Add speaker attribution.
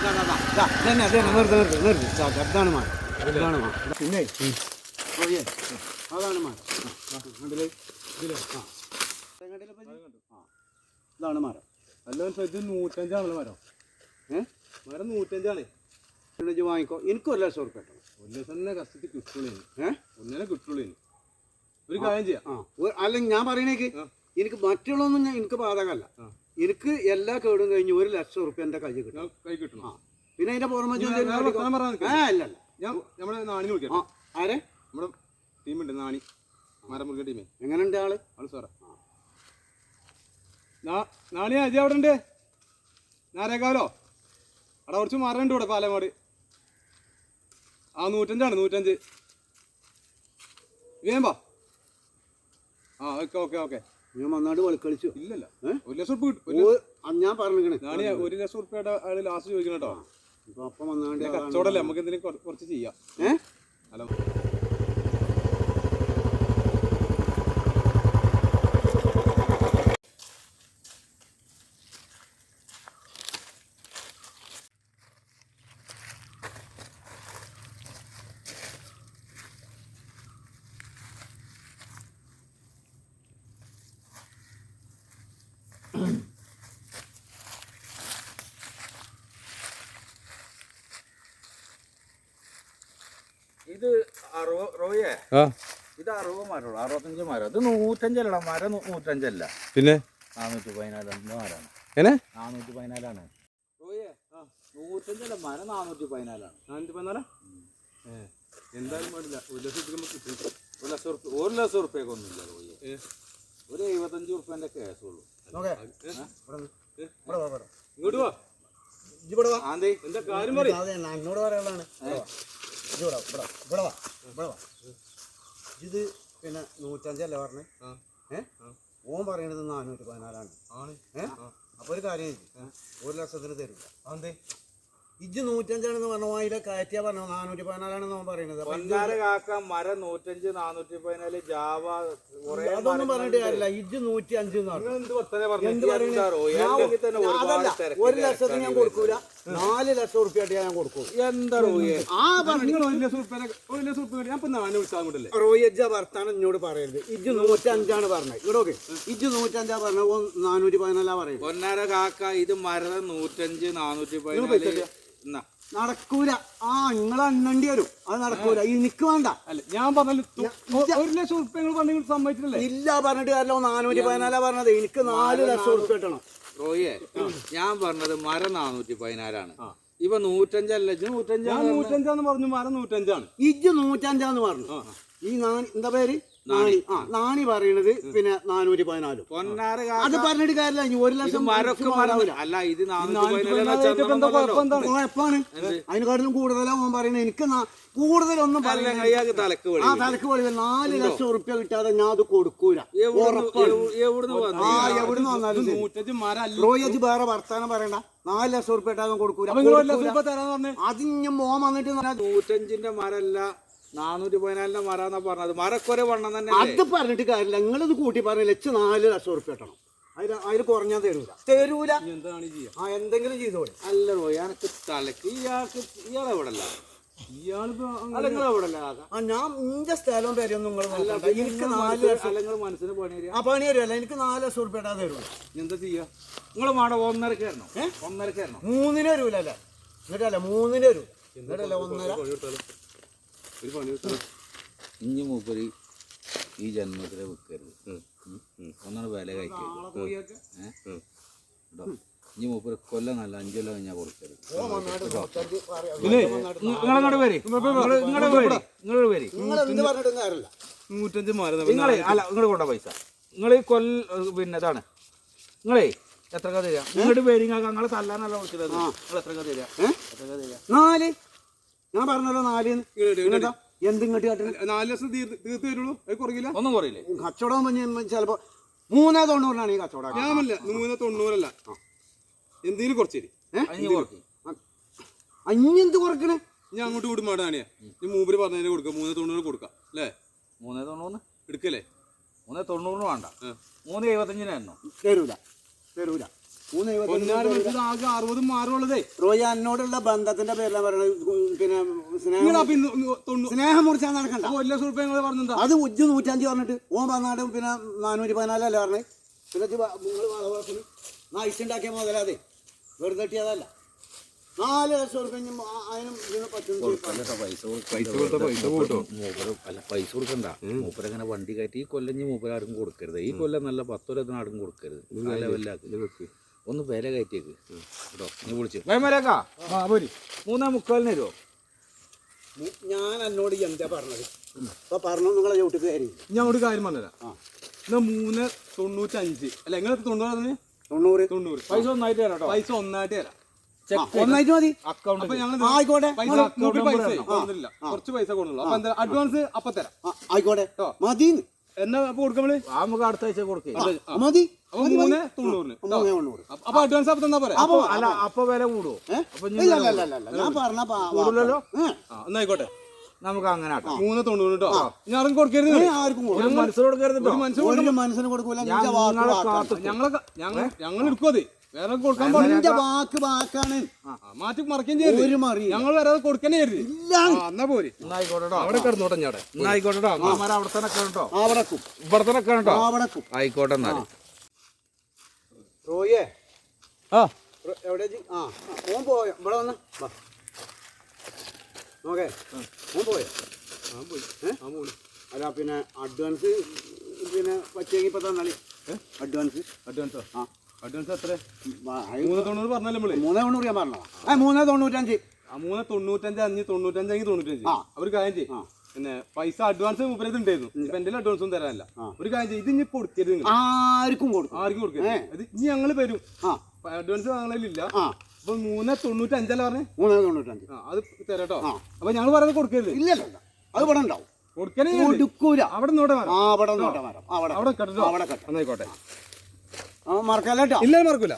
Speaker 1: അതാണ് മാൻ. പിന്നെ അതാണ് മാൻ. ഇതാണ് മരം.
Speaker 2: അല്ല ഇത് 105 മരം. മരം 105
Speaker 1: വാങ്ങിക്കോ. എനിക്ക് 1,00,000 ഉറുപ്പിക കിട്ടണം.
Speaker 2: 1,00,000 തന്നെ കഷ്ടത്തിൽ കിട്ടുള്ളൂ. ഒന്നിനെ കിട്ടുള്ളൂ. ഒരു കാര്യം ചെയ്യാം.
Speaker 1: അല്ലെങ്കിൽ ഞാൻ പറയണേക്ക് എനിക്ക് മറ്റുള്ളതൊന്നും എനിക്ക് ബാധകമല്ല. എനിക്ക് എല്ലാ കേടും കഴിഞ്ഞ് 1,00,000 ഉറുപ്പിക എൻ്റെ കൈ കിട്ടണം. പിന്നെ അതിന്റെ പുറമെ
Speaker 2: നമ്മുടെ നാണി വിളിക്കാം.
Speaker 1: ആരെ
Speaker 2: നമ്മുടെ ടീമുണ്ട്, നാണി മരം മുറിക്ക ടീമേ.
Speaker 1: എങ്ങനെയുണ്ട് ആള്?
Speaker 2: സാറാ നാണിയാ അജി അവിടെ ഉണ്ട്. നാരേക്കാവലോ അവിടെ കുറച്ച് മരം ഉണ്ട് ഇവിടെ പാലമാട്. 105 വേമ്പാ. ഓക്കെ
Speaker 1: ഞാൻ വന്നാട് കളിച്ചു.
Speaker 2: ഇല്ലല്ല 1,00,000 ഉറുപ്പിക കിട്ടും.
Speaker 1: ഞാൻ പറഞ്ഞേ
Speaker 2: നാണിയാ 1,00,000 ഉറുപ്പിയുടെ ആള് ലാസ്റ്റ് ചോദിക്കണം കേട്ടോ.
Speaker 1: അപ്പം വന്നാണ്ട്
Speaker 2: കച്ചവടല്ലേ, നമുക്ക് എന്തെങ്കിലും കുറച്ച് ചെയ്യാം. ഹലോ
Speaker 3: ഇത് 60 ഇത് 60 മരം, 65 മരം. ഇത് 105 മരം. 105 അല്ല,
Speaker 2: പിന്നെ
Speaker 3: 414 മരമാണ്. 414 105 മരം. 414
Speaker 2: എന്തായാലും പാടില്ല.
Speaker 3: 1,00,000 ഉറുപ്പ്യക്കൊന്നുമില്ല റോയെ. ഒരു 75 ഉറുപ്പ്യൻ്റെ കേസുള്ളൂ.
Speaker 2: ഇങ്ങോട്ട് വാ. എന്താ കാര്യം പറയും?
Speaker 1: എന്നോട് പറയാനുള്ളതാണ്. ഇത് പിന്നെ 105 അല്ലേ പറഞ്ഞേ? ഓൻ പറയണത് 414 അപ്പൊ ഒരു കാര്യം 1,00,000 തരില്ല. ഇജ്ജ് 105 പറഞ്ഞു. അതിലെ കയറ്റിയാ പറഞ്ഞു 414 ഓൻ പറയണത്.
Speaker 3: മരം 105 414 ജാവ
Speaker 1: അതൊന്നും പറഞ്ഞിട്ട് കാര്യമില്ല. ഇജ്ജ് 105 1,00,000 ഞാൻ കൊടുക്കൂല. 4,00,000 ഉറുപ്പിയായിട്ട് ഞാൻ കൊടുക്കും.
Speaker 3: എന്താ റോയെ
Speaker 1: റോയജ വർത്താനം എന്നോട് പറയരുത്. ഇജ്ജ് 105 പറഞ്ഞത്. ഇവിടെ ഇജ്ജ് 105 പറഞ്ഞ 414 പറയുന്നത്.
Speaker 3: പൊന്നാര കാക്ക ഇത് മരം 105 414
Speaker 1: നടക്കൂല. നിങ്ങൾ അണ്ണണ്ടി വരും. അത് നടക്കൂല. എനിക്ക് വേണ്ട.
Speaker 2: അല്ല ഞാൻ പറഞ്ഞു 1,00,000 ഉറുപ്പിക പറഞ്ഞു സമ്മതിച്ചിട്ടില്ലേ?
Speaker 1: ഇല്ല പറഞ്ഞിട്ട് കാര്യമല്ലോ. 414 പറഞ്ഞത്. എനിക്ക് 4,00,000 ഉറുപ്പിക കിട്ടണം.
Speaker 3: റോയെ ഞാൻ പറഞ്ഞത് മരം 414 ഇവ 105 അല്ല.
Speaker 2: 105 പറഞ്ഞു. മരം 105.
Speaker 1: ഇജ്ജ് 105 പറഞ്ഞു. ഈ എന്താ പേര്? നാണി പറയണത് പിന്നെ 414. അത് പറഞ്ഞിട്ട് കാര്യമില്ല. 1,00,000
Speaker 3: അല്ല. ഇത്
Speaker 1: കുഴപ്പമാണ്. അതിനെക്കാട്ടിലും കൂടുതലാണ് ഓൻ പറയുന്നത്. എനിക്ക് കൂടുതലൊന്നും
Speaker 3: തലക്ക്
Speaker 1: തലക്ക് വെളിവില്ല. 4,00,000 ഉറുപ്പിക കിട്ടാതെ ഞാൻ അത് കൊടുക്കൂല. എവിടുന്ന് വന്നാലും റോയജ് വേറെ വർത്താനം പറയണ്ട. 4,00,000 ഉറുപ്പിക ഇട്ടാതെ കൊടുക്കൂല. അത് ഇനി മോൻ വന്നിട്ട്
Speaker 3: 105 മരല്ല 414 മരാന്നാ പറഞ്ഞത്. മരക്കൊരെ വണ്ണം തന്നെ.
Speaker 1: അത് പറഞ്ഞിട്ട് കാര്യമില്ല. നിങ്ങളിത് കൂട്ടി പറഞ്ഞില്ല. 4,00,000 ഉറുപ്പിക കിട്ടണം. അതിൽ കുറഞ്ഞാൽ തരൂല. എന്തെങ്കിലും ചെയ്തോളി.
Speaker 3: അല്ല റോയ എനിക്ക് തലക്ക് ഇയാളെവിടല്ല.
Speaker 1: ഞാൻ ഇന്റെ സ്ഥലവും പേരൊന്നും എനിക്ക് 4,00,000
Speaker 3: മനസ്സിന് പണി
Speaker 1: പണി തരുമല്ല. എനിക്ക് 4,00,000 ഉറുപ്പിക ഇടാൻ തരൂല.
Speaker 3: എന്താ ചെയ്യാ? നിങ്ങൾ മാട 1.5 കയറണം.
Speaker 1: 3 തരൂല. അല്ലേ എന്നിട്ടല്ല 3 തരൂ. എന്നിട്ടല്ല 1.5.
Speaker 3: ഇഞ്ഞി മൂപ്പര് ഈ ജന്മത്തിലെ വിൽക്കരുത്. ഒന്നാണ് വില കഴിക്കരുത്. ഇഞ്ഞി മൂപ്പര് കൊല്ലം നല്ല 5 കൊല്ലം കഴിഞ്ഞാൽ കൊടുക്കരുത്. നിങ്ങളങ്ങോട്ട് വരി. ഇങ്ങോട്ട് കൊണ്ട പൈസ നിങ്ങൾ പിന്നെ ഇതാണ്. നിങ്ങളേ എത്ര തരിക? ഇങ്ങോട്ട് വരി. നിങ്ങളെ തല്ലാനല്ല വിളിച്ചത്. നിങ്ങൾ എത്ര തരിക?
Speaker 1: 4. ഞാൻ പറഞ്ഞല്ലോ 4. എന്തിങ്ങോട്ട്
Speaker 2: 4,00,000 തീർത്ത് തരുള്ളൂ. അത് കുറയില്ല.
Speaker 3: ഒന്നും കുറയില്ലേ?
Speaker 1: കച്ചവടം ചിലപ്പോ 390 ഈ കച്ചവടം.
Speaker 2: ഞാനല്ല 390 എന്തെങ്കിലും കുറച്ച് തരും.
Speaker 1: അഞ്ഞെന്ത് കുറക്കണേ?
Speaker 2: ഞാൻ അങ്ങോട്ട് വിടും. മാടാണിയാ ഈ മൂപ്പര് പറഞ്ഞതിന് കൊടുക്കാം. 390 കൊടുക്കാം അല്ലേ?
Speaker 3: 390
Speaker 2: എടുക്കല്ലേ?
Speaker 3: 390 വേണ്ട. 375
Speaker 1: തരൂല.
Speaker 2: പൊന്നാട് വെച്ചത് ആകെ 60 മാറുള്ളതേ.
Speaker 1: റോയി എന്നോടുള്ള ബന്ധത്തിന്റെ പേരിലാണ് പറയണത്. പിന്നെ
Speaker 2: നിങ്ങളപ്പോ ഇന്ന് 90
Speaker 1: സ്നേഹം മുറിച്ചാൽ നടക്കണ്ട.
Speaker 2: 1 ലക്ഷം റുപ്യ നിങ്ങൾ പറഞ്ഞെന്താ?
Speaker 1: അത് ഉജ്ജ് 105 പറഞ്ഞിട്ട് ഓൻ പറഞ്ഞാടും പിന്നെ 414 അല്ലേ പറഞ്ഞത്. പിന്നെ നിങ്ങൾ വളവളത്തിന് നയിച്ചുണ്ടാക്കിയ മുതലാതെ വെറുതെ കിട്ടിയതല്ല. 4 ലക്ഷം റുപ്യ അതിനും ഇതിന് പറ്റുന്ന
Speaker 3: പൈസ കൊടുക്കണ്ട. മൂപ്പരങ്ങനെ വണ്ടി കയറ്റി ഈ കൊല്ലം മൂപ്പര ആർക്കും കൊടുക്കരുത്. ഈ കൊല്ലം നല്ല 10 കൊല്ലത്തിന് ആർക്കും കൊടുക്കരുത്. ആ ലെവലിലാക്കി ഒന്ന് വില കയറ്റിയേക്ക് കേട്ടോ. നീ വിളിച്ചു വൈമരേക്കാ 3:45 തരുമോ?
Speaker 1: ഞാൻ എന്നോട് എന്താ പറഞ്ഞത്? അപ്പൊ പറഞ്ഞു നിങ്ങളെ ചവിട്ടിക്ക് കയറി.
Speaker 2: ഞാൻ ഒരു കാര്യം പറഞ്ഞുതരാം. എന്നാ 3.95 അല്ല നിങ്ങൾ 90
Speaker 1: 90
Speaker 3: പൈസ ഒന്നായിട്ട് തരാം കേട്ടോ.
Speaker 2: പൈസ ഒന്നായിട്ട് തരാം.
Speaker 1: ഒന്നായിട്ട് മതി.
Speaker 3: അക്കൗണ്ട്
Speaker 2: അപ്പൊ ഞങ്ങൾ
Speaker 1: ആയിക്കോട്ടെ.
Speaker 2: പൈസ കൊടുക്കുന്നില്ല, കുറച്ച് പൈസ കൊടുക്കുള്ളൂ. അപ്പൊ എന്താ അഡ്വാൻസ് അപ്പൊ തരാം.
Speaker 1: ആയിക്കോട്ടെ മതി.
Speaker 2: എന്നാ അപ്പൊ കൊടുക്കുമ്പോള്
Speaker 3: നമുക്ക് അടുത്ത ആഴ്ച കൊടുക്കേ.
Speaker 1: മതി.
Speaker 2: അപ്പൊ 3.90 അപ്പൊ അഡ്വാൻസ് അപ്പൊ തന്നാ പറയാം.
Speaker 3: അല്ല അപ്പൊ വില കൂടുവോ? അപ്പൊ
Speaker 1: ഞാൻ പറഞ്ഞ
Speaker 3: കൂടുതലല്ലോ.
Speaker 2: എന്നായിക്കോട്ടെ
Speaker 3: നമുക്ക് അങ്ങനെ ആക്കാം.
Speaker 2: 3.90 കേട്ടോ. ഞാൻ ആർക്കും കൊടുക്കരുത്.
Speaker 1: ആർക്കും
Speaker 3: ഒരു മനസ്സിൽ കൊടുക്കരുത് കേട്ടോ.
Speaker 1: ഒരു മനസ്സിന് കൊടുക്കൂല.
Speaker 2: ഞങ്ങൾ എടുക്കും. അത് വേറെ കൊടുക്കാൻ
Speaker 1: പാടില്ല. വാക്ക് വാക്കാണ്.
Speaker 2: മാറ്റി മറക്കുകയും ചെയ്യരുത്.
Speaker 1: ഒരു മറി
Speaker 2: ഞങ്ങൾ വരാതെ കൊടുക്കണേ ചെയ്യരുത്. എന്നാ പോരെ.
Speaker 3: എന്നായിക്കോട്ടെ
Speaker 2: അവിടെ കിടന്നോട്ടെ. ഞാൻ
Speaker 3: എന്നായിക്കോട്ടെ. അമ്മമാരെ അവിടെ തന്നെ കേട്ടോ.
Speaker 1: അവിടക്കും
Speaker 3: ഇവിടെ തന്നെ കേട്ടോ.
Speaker 1: അവിടക്കും
Speaker 3: ആയിക്കോട്ടെ. എന്നാല്
Speaker 1: റോയേ
Speaker 2: ആ
Speaker 1: എവിടെ? ഓൻ പോയോ? ഇവിടെ വന്ന നോക്കേ. ഓൻ പോയോ? അല്ല പിന്നെ അഡ്വാൻസ് പിന്നെ വച്ചെങ്കിൽ ഇപ്പൊ തന്നാളി. അഡ്വാൻസ്
Speaker 2: അഡ്വാൻസ് എത്ര? 3.90 പറഞ്ഞല്ലേ നമ്മള്.
Speaker 1: 3.90 ഞാൻ പറഞ്ഞോ. 3.95.
Speaker 2: 3.95 95 അവർ കാര്യം ചെയ്യും. പിന്നെ പൈസ അഡ്വാൻസ് മുപ്പത് ഉണ്ടായിരുന്നു. ഇപ്പൊ എന്റെ അഡ്വാൻസും തരാനല്ല. ഒരു കാര്യം ചെയ്യും. ഇത് ഇനി കൊടുക്കരുത്.
Speaker 1: ആർക്കും കൊടുക്കും.
Speaker 2: ഇത് ഇനി ഞങ്ങള് വരും. അഡ്വാൻസ് വാങ്ങലില്ല. അപ്പൊ 3.95 പറഞ്ഞേ.
Speaker 1: 3.95
Speaker 2: അത് തരാട്ടോ. അപ്പൊ ഞങ്ങൾ പറയുന്നത് കൊടുക്കരുത്.
Speaker 1: ഇല്ലല്ലോ, അത് ഇവിടെ ഉണ്ടാവും.
Speaker 2: കൊടുക്കണേ
Speaker 1: കൊടുക്കൂല.
Speaker 2: അവിടെ നോട്ടെ മരം.
Speaker 1: അവിടെ നോട്ടെ മരം.
Speaker 2: അവിടെ കെട്ടോ.
Speaker 1: അവിടെ കെട്ടോ.
Speaker 2: എന്നായിക്കോട്ടെ.
Speaker 1: മറക്കല്ലോ.
Speaker 2: ഇല്ല മറക്കൂല.